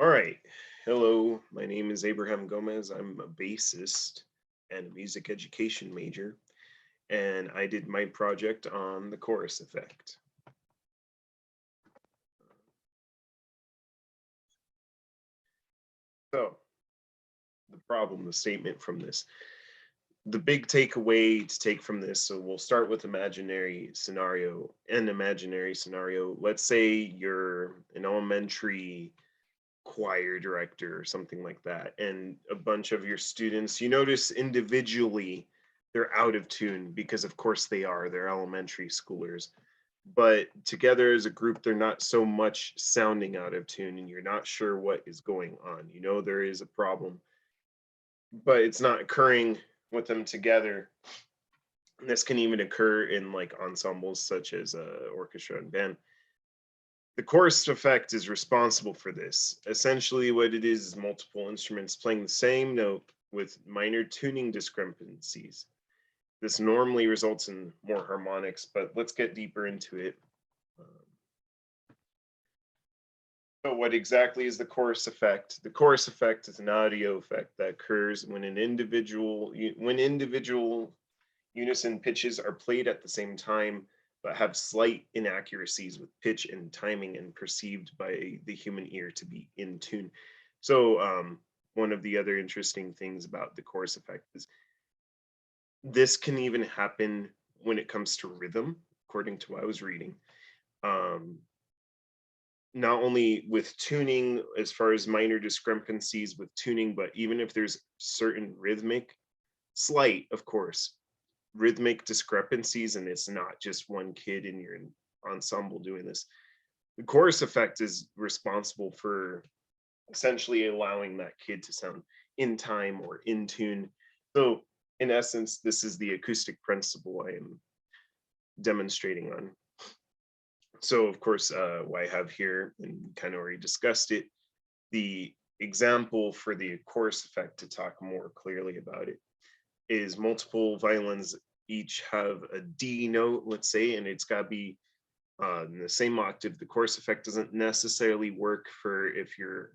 All right. Hello, my name is Abraham Gomez. I'm a bassist and a music education major, and I did my project on the chorus effect. So, the statement from this. The big takeaway to take from this, so we'll start with an imaginary scenario. Let's say you're an elementary choir director or something like that, and a bunch of your students, you notice individually they're out of tune because of course they're elementary schoolers, but together as a group they're not so much sounding out of tune, and you're not sure what is going on. There is a problem, but it's not occurring with them together. This can even occur in like ensembles such as orchestra and band. The chorus effect is responsible for this. Essentially, what it is multiple instruments playing the same note with minor tuning discrepancies. This normally results in more harmonics, but let's get deeper into it. So what exactly is the chorus effect? The chorus effect is an audio effect that occurs when individual unison pitches are played at the same time, but have slight inaccuracies with pitch and timing and perceived by the human ear to be in tune. So one of the other interesting things about the chorus effect is this can even happen when it comes to rhythm, according to what I was reading. Not only with tuning as far as minor discrepancies with tuning, but even if there's certain slight, of course, rhythmic discrepancies, and it's not just one kid in your ensemble doing this. The chorus effect is responsible for essentially allowing that kid to sound in time or in tune. So in essence, this is the acoustic principle I am demonstrating on. So of course, what I have here, and kind of already discussed it, the example for the chorus effect to talk more clearly about it is multiple violins each have a D note, let's say, and it's got to be in the same octave. The chorus effect doesn't necessarily work for if you're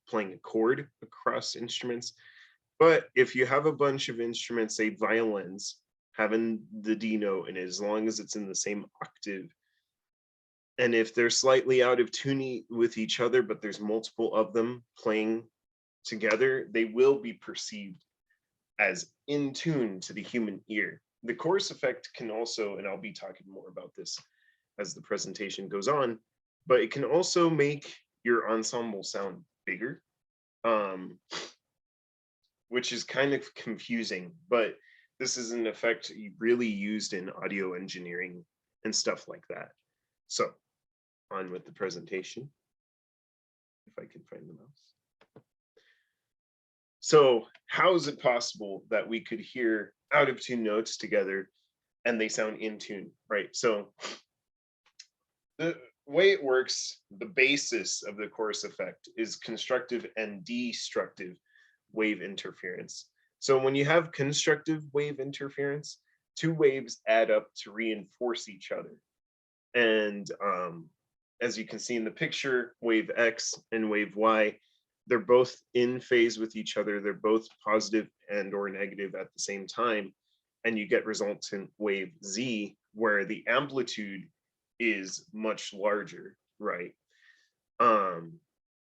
playing a chord across instruments, but if you have a bunch of instruments, say violins, having the D note, and as long as it's in the same octave, and if they're slightly out of tune with each other, but there's multiple of them playing together, they will be perceived as in tune to the human ear. The chorus effect can also, and I'll be talking more about this as the presentation goes on, but it can also make your ensemble sound bigger, which is kind of confusing, but this is an effect really used in audio engineering and stuff like that. So on with the presentation, if I can find the mouse. So how is it possible that we could hear out of tune notes together and they sound in tune, right? So the way it works, the basis of the chorus effect is constructive and destructive wave interference. So when you have constructive wave interference, two waves add up to reinforce each other. And as you can see in the picture, wave X and wave Y, they're both in phase with each other. They're both positive and or negative at the same time. And you get resultant wave Z, where the amplitude is much larger, right?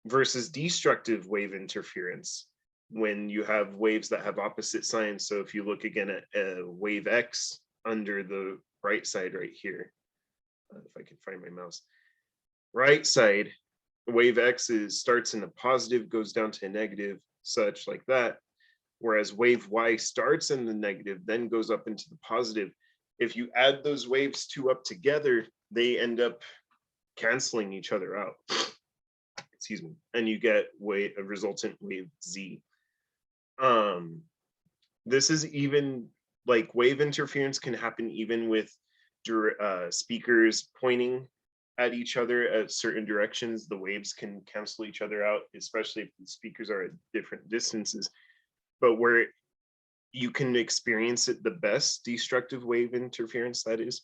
Versus destructive wave interference, when you have waves that have opposite signs. So if you look again at wave X under the right side right here, if I can find my mouse, right side, wave X starts in a positive, goes down to a negative, such like that. Whereas wave Y starts in the negative, then goes up into the positive. If you add those waves two up together, they end up canceling each other out. Excuse me. And you get a resultant wave Z. This is even like wave interference can happen even with speakers pointing at each other at certain directions. The waves can cancel each other out, especially if the speakers are at different distances. But where you can experience it the best, destructive wave interference, that is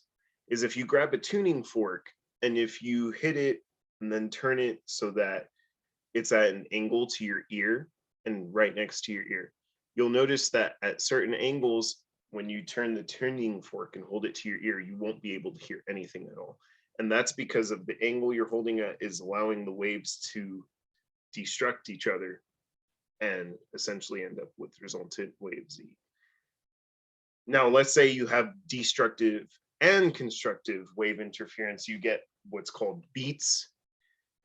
if you grab a tuning fork and if you hit it and then turn it so that it's at an angle to your ear and right next to your ear. You'll notice that at certain angles, when you turn the tuning fork and hold it to your ear, you won't be able to hear anything at all. And that's because of the angle you're holding at is allowing the waves to destruct each other and essentially end up with resultant wave Z. Now, let's say you have destructive and constructive wave interference, you get what's called beats.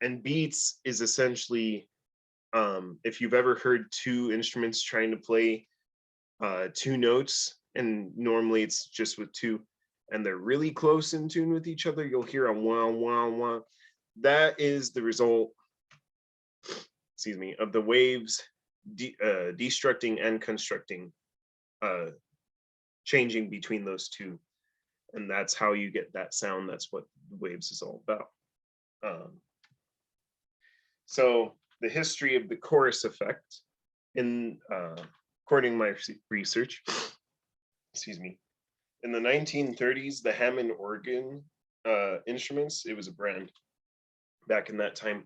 And beats is essentially, if you've ever heard two instruments trying to play two notes, and normally it's just with two, and they're really close in tune with each other, you'll hear a wah, wah, wah. That is the result, excuse me, of the waves destructing and constructing, changing between those two. And that's how you get that sound. That's what waves is all about. So the history of the chorus effect, according to my research, excuse me, in the 1930s, the Hammond organ instruments, it was a brand back in that time,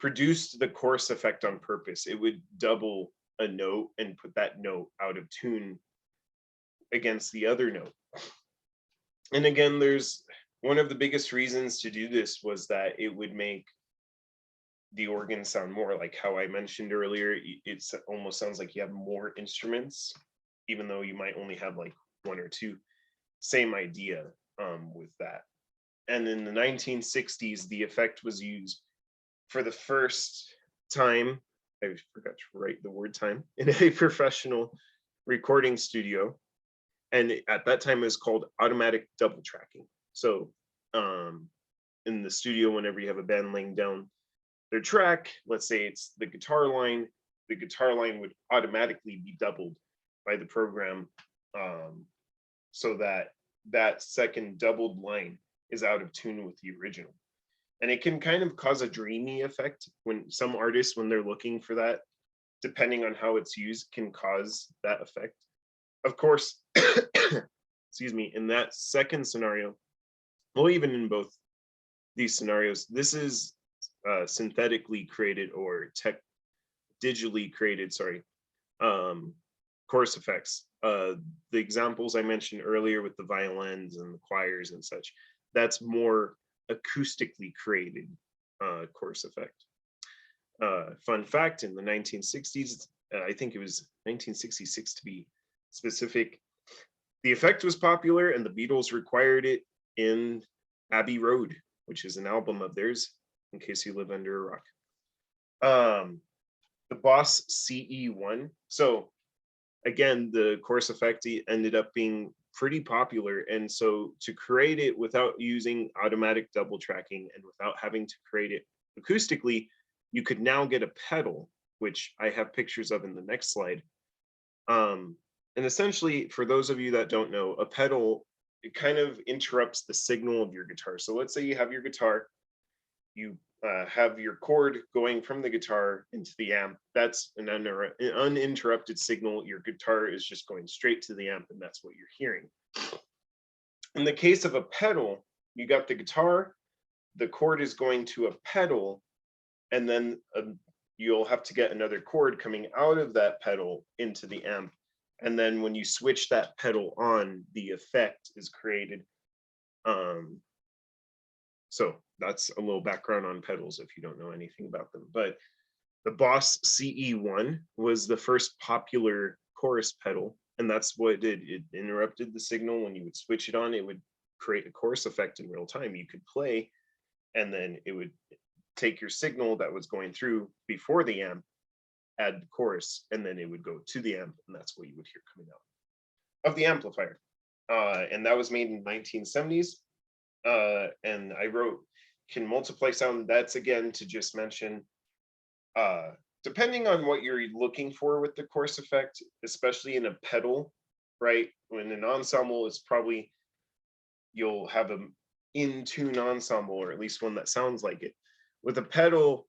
produced the chorus effect on purpose. It would double a note and put that note out of tune against the other note. And again, there's one of the biggest reasons to do this was that it would make the organ sound more like how I mentioned earlier. It almost sounds like you have more instruments, even though you might only have like one or two. Same idea with that. And in the 1960s, the effect was used for the first time, I forgot to write the word time, in a professional recording studio. And at that time, it was called automatic double tracking. So in the studio, whenever you have a band laying down their track, let's say it's the guitar line would automatically be doubled by the program, so that that second doubled line is out of tune with the original. And it can kind of cause a dreamy effect when some artists, when they're looking for that, depending on how it's used, can cause that effect. Of course, excuse me, in that second scenario, well, even in both these scenarios, this is synthetically created or digitally created, chorus effects. The examples I mentioned earlier with the violins and the choirs and such, that's more acoustically created chorus effect. Fun fact, in the 1960s, I think it was 1966 to be specific, the effect was popular and the Beatles required it in Abbey Road, which is an album of theirs, in case you live under a rock. The Boss CE1. So again, the chorus effect ended up being pretty popular. And so to create it without using automatic double tracking and without having to create it acoustically, you could now get a pedal, which I have pictures of in the next slide. And essentially, for those of you that don't know, a pedal, it kind of interrupts the signal of your guitar. So let's say you have your guitar, you have your cord going from the guitar into the amp. That's an uninterrupted signal. Your guitar is just going straight to the amp, and that's what you're hearing. In the case of a pedal, you got the guitar, the cord is going to a pedal, and then you'll have to get another cord coming out of that pedal into the amp. And then when you switch that pedal on, the effect is created. So that's a little background on pedals if you don't know anything about them. But the Boss CE1 was the first popular chorus pedal, and that's what it did. It interrupted the signal. When you would switch it on, it would create a chorus effect in real time. You could play, and then it would take your signal that was going through before the amp, add the chorus, and then it would go to the amp, and that's what you would hear coming out of the amplifier. And that was made in the 1970s. And I wrote, can multiply sound. That's again to just mention, depending on what you're looking for with the chorus effect, especially in a pedal, right? When an ensemble is probably, you'll have an in-tune ensemble, or at least one that sounds like it. With a pedal,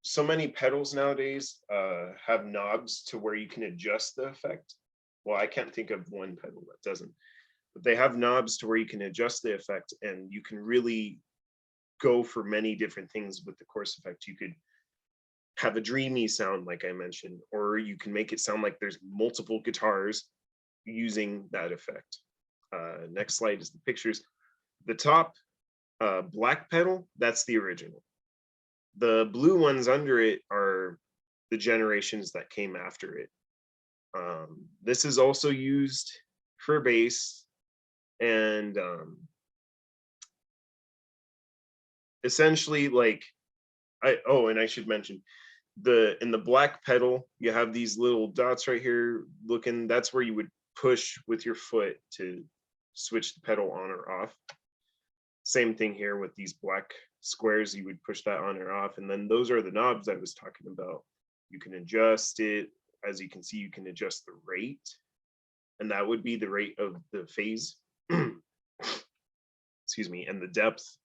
so many pedals nowadays have knobs to where you can adjust the effect. Well, I can't think of one pedal that doesn't, but they have knobs to where you can adjust the effect, and you can really go for many different things with the chorus effect. You could have a dreamy sound, like I mentioned, or you can make it sound like there's multiple guitars using that effect. Next slide is the pictures. The top black pedal, that's the original. The blue ones under it are the generations that came after it. This is also used for bass, and essentially, like, and I should mention, in the black pedal, you have these little dots right here looking, that's where you would push with your foot to switch the pedal on or off. Same thing here with these black squares, you would push that on or off, and then those are the knobs I was talking about. You can adjust it. As you can see, you can adjust the rate, and that would be the rate of the phase, excuse me, and the depth.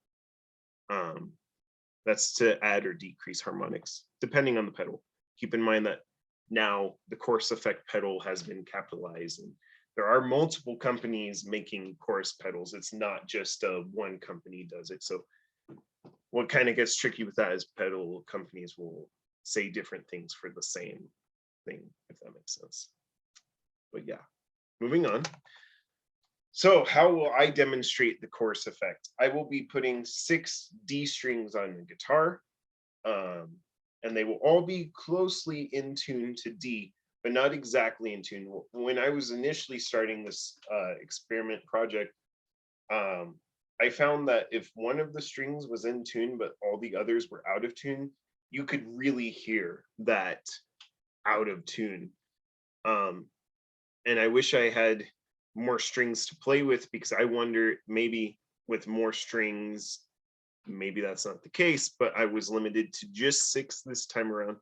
That's to add or decrease harmonics, depending on the pedal. Keep in mind that now the chorus effect pedal has been capitalized, and there are multiple companies making chorus pedals. It's not just one company does it. So what kind of gets tricky with that is pedal companies will say different things for the same thing, if that makes sense. But yeah, moving on. So how will I demonstrate the chorus effect? I will be putting 6 D strings on the guitar, and they will all be closely in tune to D, but not exactly in tune. When I was initially starting this experiment project, I found that if one of the strings was in tune, but all the others were out of tune, you could really hear that out of tune. And I wish I had more strings to play with, because I wonder, maybe with more strings, maybe that's not the case, but I was limited to just 6 this time around.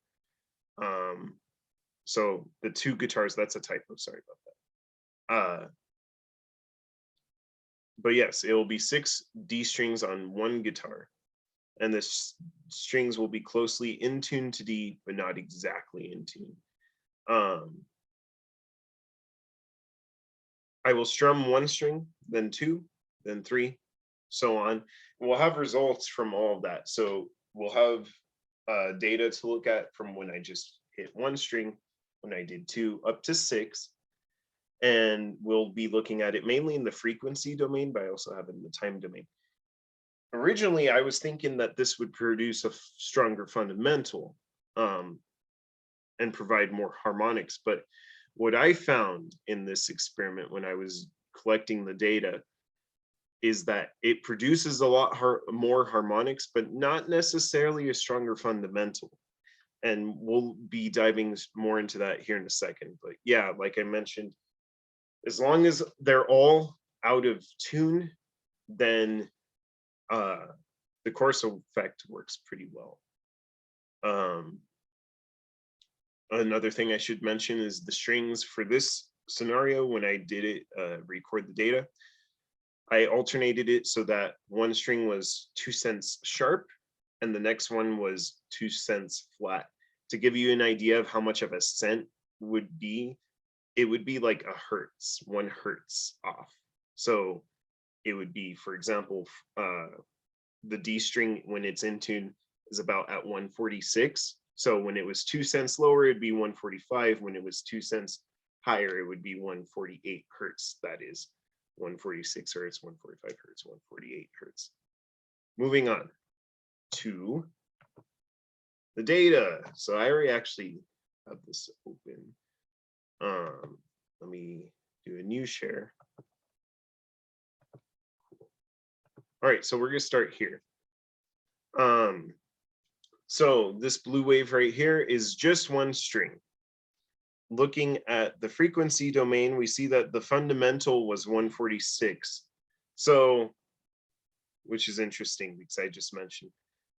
So the 2 guitars, that's a typo, sorry about that. But yes, it will be 6 D strings on one guitar, and the strings will be closely in tune to D, but not exactly in tune. I will strum 1 string, then 2, then 3, so on. And we'll have results from all of that. So we'll have data to look at from when I just hit 1 string, when I did 2, up to 6. And we'll be looking at it mainly in the frequency domain, but I also have it in the time domain. Originally, I was thinking that this would produce a stronger fundamental and provide more harmonics, but what I found in this experiment when I was collecting the data is that it produces a lot more harmonics, but not necessarily a stronger fundamental. And we'll be diving more into that here in a second. But yeah, like I mentioned, as long as they're all out of tune, then the chorus effect works pretty well. Another thing I should mention is the strings for this scenario. When I did it, record the data, I alternated it so that 1 string was 2 cents sharp and the next one was 2 cents flat. To give you an idea of how much of a cent would be, it would be like a hertz, 1 hertz off. So it would be, for example, the D string when it's in tune is about at 146. So when it was 2 cents lower, it'd be 145. When it was 2 cents higher, it would be 148 hertz. That is 146 hertz, 145 hertz, 148 hertz. Moving on to the data. So I already actually have this open. Let me do a new share. All right, so we're gonna start here. So this blue wave right here is just 1 string. Looking at the frequency domain, we see that the fundamental was 146. So, which is interesting because I just mentioned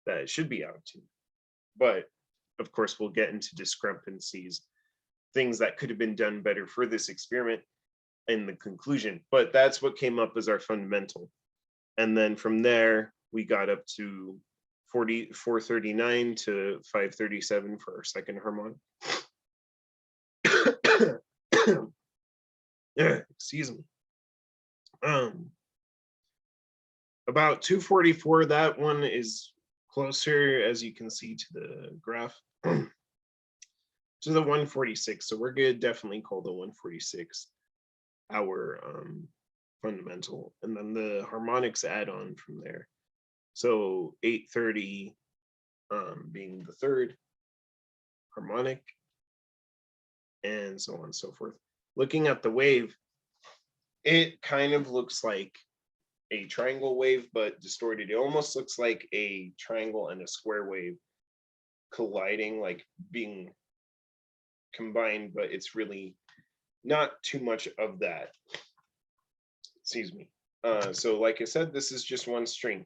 that it should be out of tune. But of course, we'll get into discrepancies, things that could have been done better for this experiment in the conclusion. But that's what came up as our fundamental. And then from there, we got up to 439 to 537 for our second harmonic. Excuse me. About 244, that one is closer, as you can see, to the graph, to the 146. So we're good. Definitely call the 146 our fundamental, and then the harmonics add on from there. So 830 being the third harmonic, and so on and so forth. Looking at the wave, it kind of looks like a triangle wave, but distorted. It almost looks like a triangle and a square wave colliding, like being combined, but it's really not too much of that. Excuse me. So like I said, this is just one string.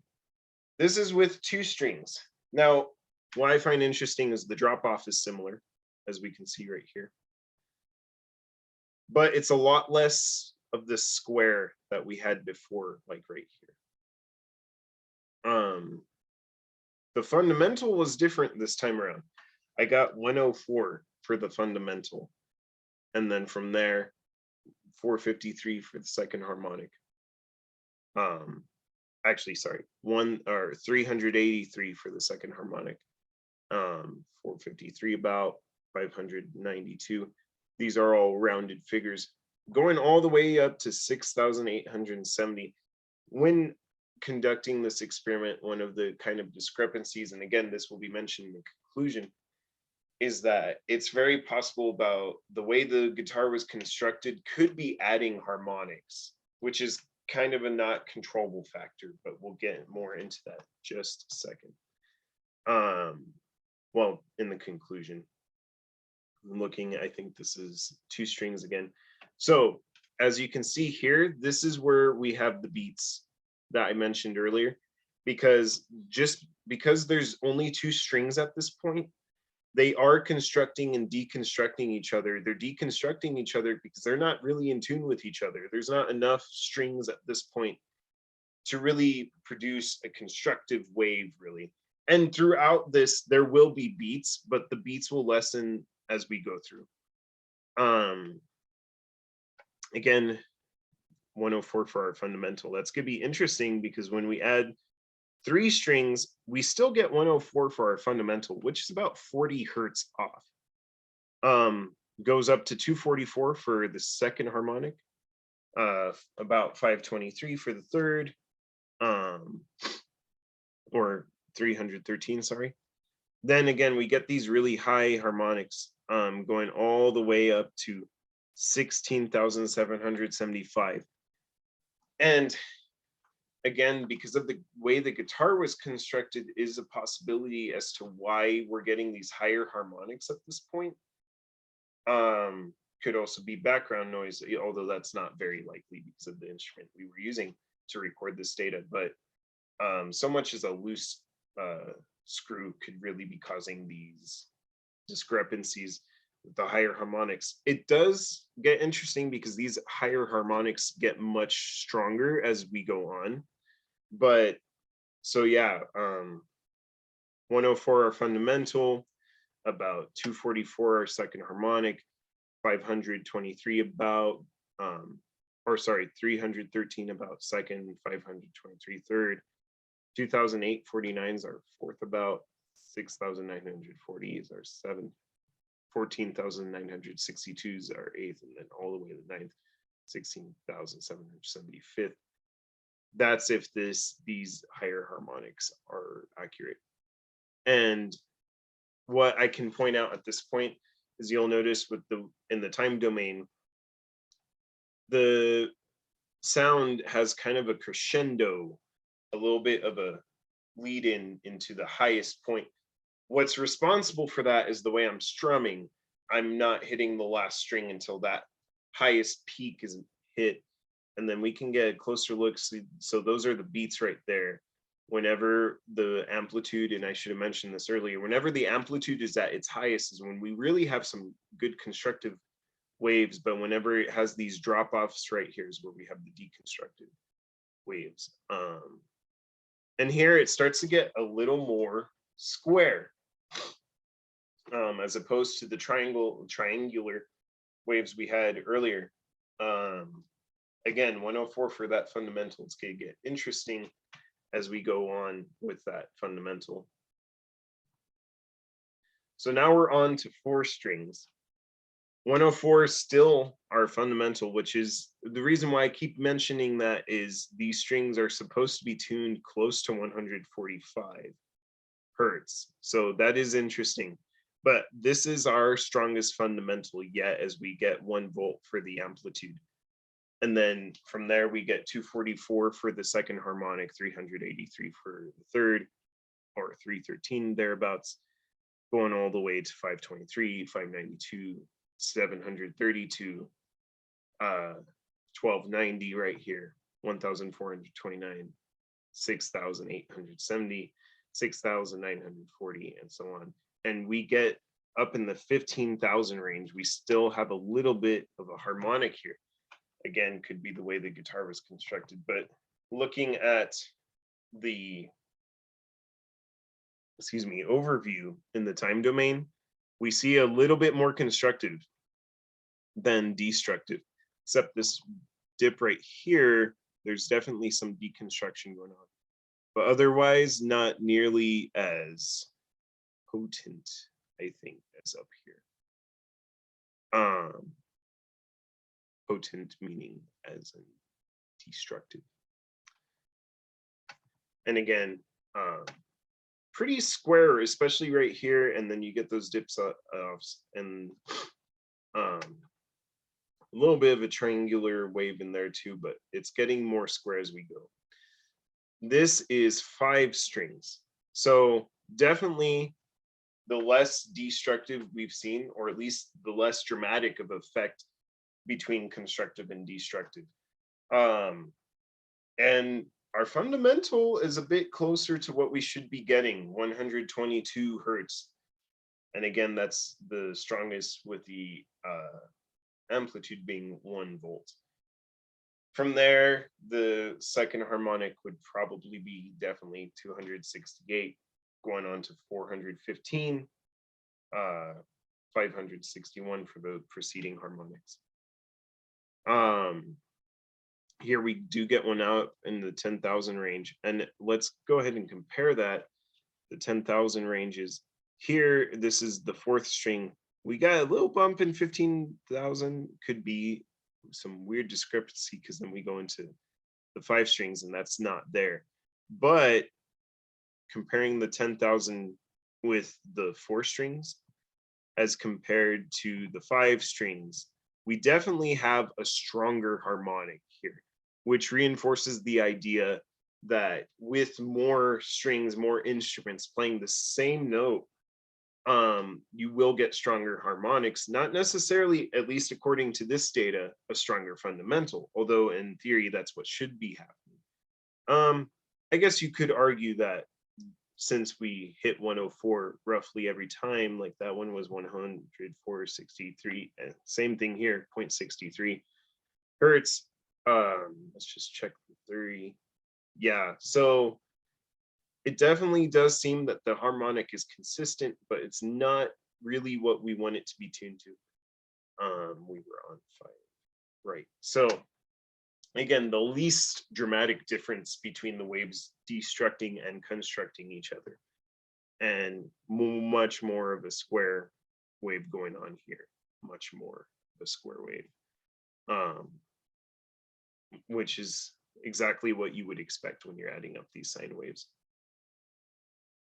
This is with two strings. Now, what I find interesting is the drop off is similar, as we can see right here. But it's a lot less of the square that we had before, like right here. The fundamental was different this time around. I got 104 for the fundamental. And then from there, 453 for the second harmonic. Actually, sorry, 383 for the second harmonic. 453 about 592. These are all rounded figures, going all the way up to 6,870. When conducting this experiment, one of the kind of discrepancies, and again, this will be mentioned in the conclusion, is that it's very possible about the way the guitar was constructed could be adding harmonics, which is kind of a not controllable factor, but we'll get more into that in just a second. Well, in the conclusion, I'm looking, I think this is two strings again. So as you can see here, this is where we have the beats that I mentioned earlier, because there's only two strings at this point, they are constructing and deconstructing each other. They're deconstructing each other because they're not really in tune with each other. There's not enough strings at this point to really produce a constructive wave, really. And throughout this, there will be beats, but the beats will lessen as we go through. Again, 104 for our fundamental. That's going to be interesting because when we add three strings, we still get 104 for our fundamental, which is about 40 hertz off. Goes up to 244 for the second harmonic, about 523 for the third, or 313, sorry. Then again, we get these really high harmonics, going all the way up to 16,775. And again, because of the way the guitar was constructed, is a possibility as to why we're getting these higher harmonics at this point. Could also be background noise, although that's not very likely because of the instrument we were using to record this data. But so much as a loose screw could really be causing these discrepancies with the higher harmonics. It does get interesting because these higher harmonics get much stronger as we go on. But so yeah, 104 our fundamental, about 244 our second harmonic, 523 about, or sorry, 313 about second, 523 third, 2008-49 is our fourth about, 6,940 is our seventh, 14,962 is our eighth, and then all the way to the ninth, 16,775th. That's if these higher harmonics are accurate. And what I can point out at this point is you'll notice with in the time domain, the sound has kind of a crescendo, a little bit of a lead in into the highest point. What's responsible for that is the way I'm strumming. I'm not hitting the last string until that highest peak is hit. And then we can get a closer look. So those are the beats right there. Whenever the amplitude, and I should have mentioned this earlier, whenever the amplitude is at its highest is when we really have some good constructive waves. But whenever it has these drop-offs right here is where we have the deconstructed waves. And here it starts to get a little more square, as opposed to the triangular waves we had earlier. Again, 104 for that fundamental. It's going to get interesting as we go on with that fundamental. So now we're on to 4 strings. 104 is still our fundamental, which is the reason why I keep mentioning that is these strings are supposed to be tuned close to 145 hertz. So that is interesting. But this is our strongest fundamental yet as we get 1 volt for the amplitude. And then from there, we get 244 for the second harmonic, 383 for the third, or 313 thereabouts, going all the way to 523, 592, 732, 1290 right here, 1429, 6870, 6940, and so on. And we get up in the 15,000 range. We still have a little bit of a harmonic here. Again, could be the way the guitar was constructed, but looking at the overview in the time domain, we see a little bit more constructive than destructive, except this dip right here, there's definitely some deconstruction going on, but otherwise not nearly as potent, I think, as up here. Potent meaning as in destructive. And again, pretty square, especially right here, and then you get those dips offs, and a little bit of a triangular wave in there too, but it's getting more square as we go. This is 5 strings, so definitely the less destructive we've seen, or at least the less dramatic of effect between constructive and destructive. And our fundamental is a bit closer to what we should be getting, 122 hertz. And again, that's the strongest, with the amplitude being 1 volt. From there, the second harmonic would probably be definitely 268, going on to 415, 561 for the preceding harmonics. Here we do get one out in the 10,000 range, and let's go ahead and compare that. The 10,000 ranges here, this is the 4th string. We got a little bump in 15,000, could be some weird discrepancy because then we go into the 5 strings and that's not there. But comparing the 10,000 with the 4 strings as compared to the 5 strings, we definitely have a stronger harmonic here, which reinforces the idea that with more strings, more instruments playing the same note, you will get stronger harmonics, not necessarily, at least according to this data, a stronger fundamental, although in theory, that's what should be happening. I guess you could argue that since we hit 104 roughly every time, like that one was 104.63, and same thing here, 0.63 hertz. Let's just check the 30. Yeah, so it definitely does seem that the harmonic is consistent, but it's not really what we want it to be tuned to. We were on 5, right? So again, the least dramatic difference between the waves destructing and constructing each other, and much more of a square wave going on here, much more of a square wave, which is exactly what you would expect when you're adding up these sine waves.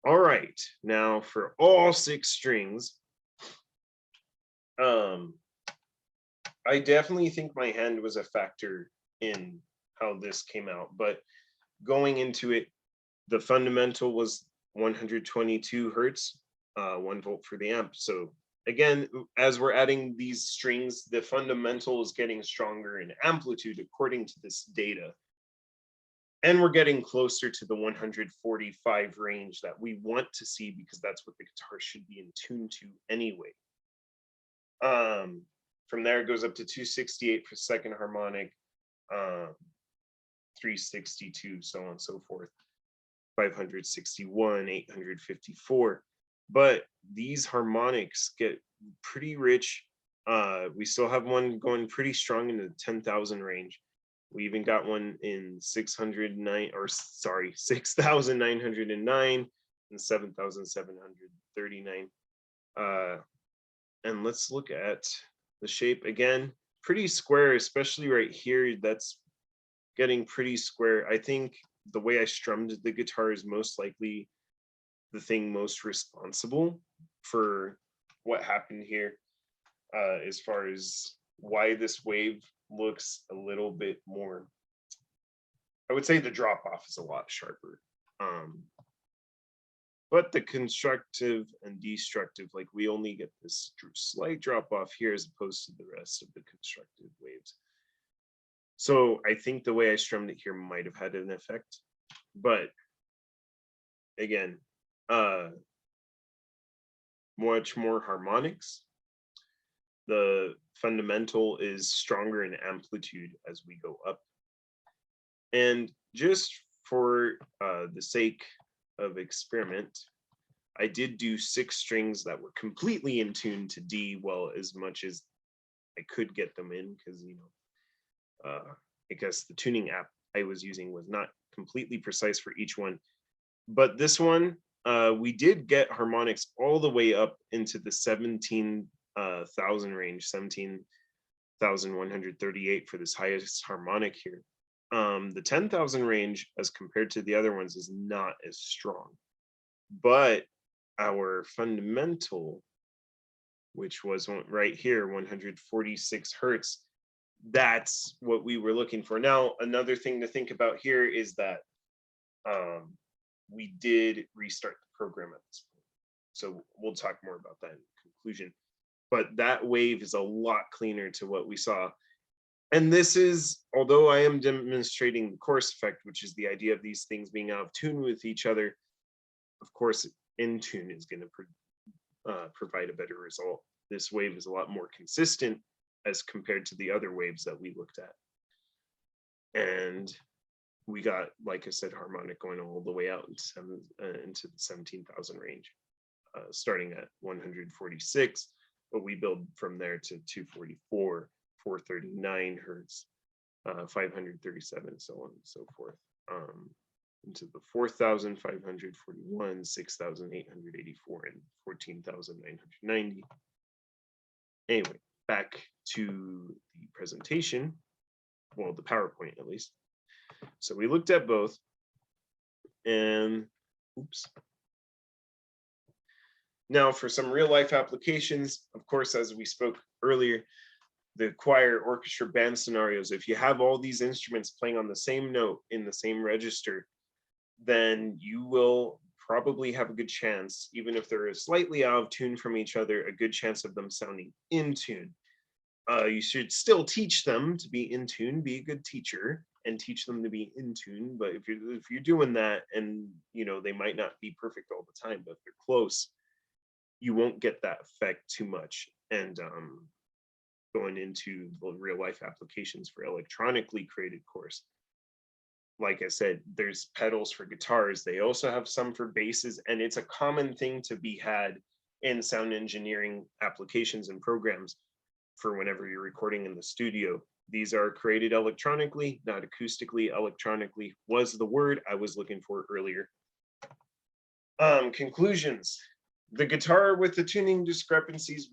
All right, now for all 6 strings, I definitely think my hand was a factor in how this came out, but going into it, the fundamental was 122 hertz, 1 volt for the amp. So again, as we're adding these strings, the fundamental is getting stronger in amplitude according to this data. And we're getting closer to the 145 range that we want to see, because that's what the guitar should be in tune to anyway. From there, it goes up to 268 for second harmonic, 362, so on and so forth, 561, 854. But these harmonics get pretty rich. We still have one going pretty strong in the 10,000 range. We even got one in 609, or sorry, 6,909 and 7,739. And let's look at the shape again. Pretty square, especially right here. That's getting pretty square. I think the way I strummed the guitar is most likely the thing most responsible for what happened here, as far as why this wave looks a little bit more. I would say the drop off is a lot sharper. But the constructive and destructive, like we only get this slight drop off here as opposed to the rest of the constructive waves. So I think the way I strummed it here might have had an effect, but again, much more harmonics. The fundamental is stronger in amplitude as we go up. And just for the sake of experiment, I did do 6 strings that were completely in tune to D, well, as much as I could get them in, because, you know, I guess the tuning app I was using was not completely precise for each one. But this one, we did get harmonics all the way up into the 17,000 range, 17,138 for this highest harmonic here. The 10,000 range, as compared to the other ones, is not as strong. But our fundamental, which was right here, 146 hertz, that's what we were looking for. Now, another thing to think about here is that we did restart the program at this point. So we'll talk more about that in conclusion. But that wave is a lot cleaner to what we saw. And this is, although I am demonstrating the chorus effect, which is the idea of these things being out of tune with each other, of course, in tune is going to provide a better result. This wave is a lot more consistent as compared to the other waves that we looked at. And we got, like I said, harmonic going all the way out into the 17,000 range, starting at 146, but we build from there to 244, 439 hertz, 537, so on and so forth, into the 4,541, 6,884, and 14,990. Anyway, back to the presentation, well, the PowerPoint at least. So we looked at both, and oops. Now for some real life applications, of course, as we spoke earlier, the choir, orchestra, band scenarios, if you have all these instruments playing on the same note in the same register, then you will probably have a good chance, even if they're slightly out of tune from each other, a good chance of them sounding in tune. You should still teach them to be in tune, be a good teacher, and teach them to be in tune. But if you're doing that, and you know they might not be perfect all the time, but if they're close, you won't get that effect too much. And going into the real life applications for electronically created course, like I said, there's pedals for guitars. They also have some for basses, and it's a common thing to be had in sound engineering applications and programs for whenever you're recording in the studio. These are created electronically, not acoustically. Electronically was the word I was looking for earlier. Conclusions. The guitar with the tuning discrepancies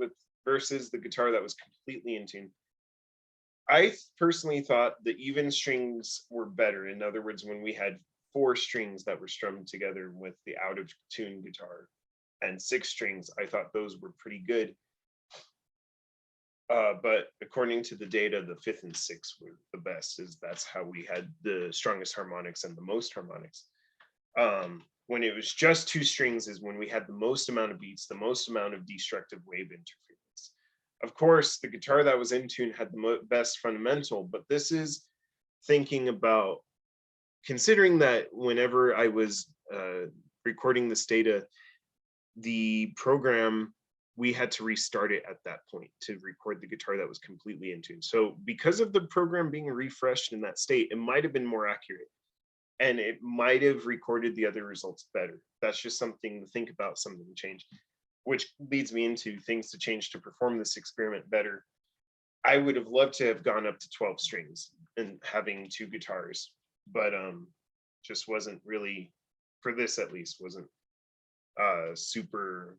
versus the guitar that was completely in tune. I personally thought the even strings were better. In other words, when we had 4 strings that were strummed together with the out of tune guitar and 6 strings, I thought those were pretty good. But according to the data, the 5th and 6th were the best, as that's how we had the strongest harmonics and the most harmonics. When it was just 2 strings is when we had the most amount of beats, the most amount of destructive wave interference. Of course, the guitar that was in tune had the best fundamental, but this is thinking about, considering that whenever I was recording this data, the program, we had to restart it at that point to record the guitar that was completely in tune. So because of the program being refreshed in that state, it might have been more accurate, and it might have recorded the other results better. That's just something to think about, something to change, which leads me into things to change to perform this experiment better. I would have loved to have gone up to 12 strings and having 2 guitars, but just wasn't really, for this at least, wasn't super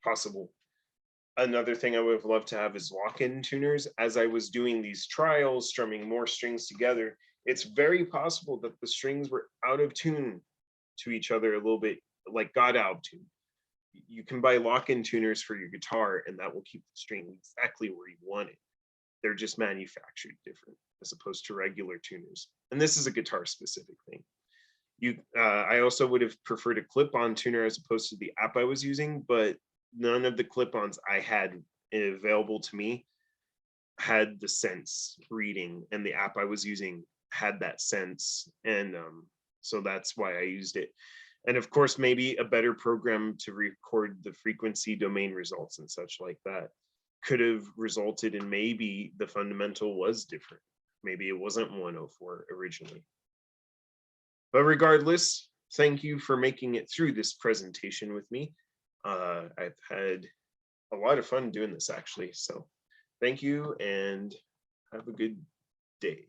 possible. Another thing I would have loved to have is lock-in tuners. As I was doing these trials, strumming more strings together, it's very possible that the strings were out of tune to each other a little bit, like got out of tune. You can buy lock-in tuners for your guitar, and that will keep the string exactly where you want it. They're just manufactured different as opposed to regular tuners. And this is a guitar specific thing. I also would have preferred a clip-on tuner as opposed to the app I was using, but none of the clip-ons I had available to me had the sense reading, and the app I was using had that sense, and so that's why I used it. And of course, maybe a better program to record the frequency domain results and such like that could have resulted in maybe the fundamental was different. Maybe it wasn't 104 originally. But regardless, thank you for making it through this presentation with me. I've had a lot of fun doing this actually. So thank you and have a good day.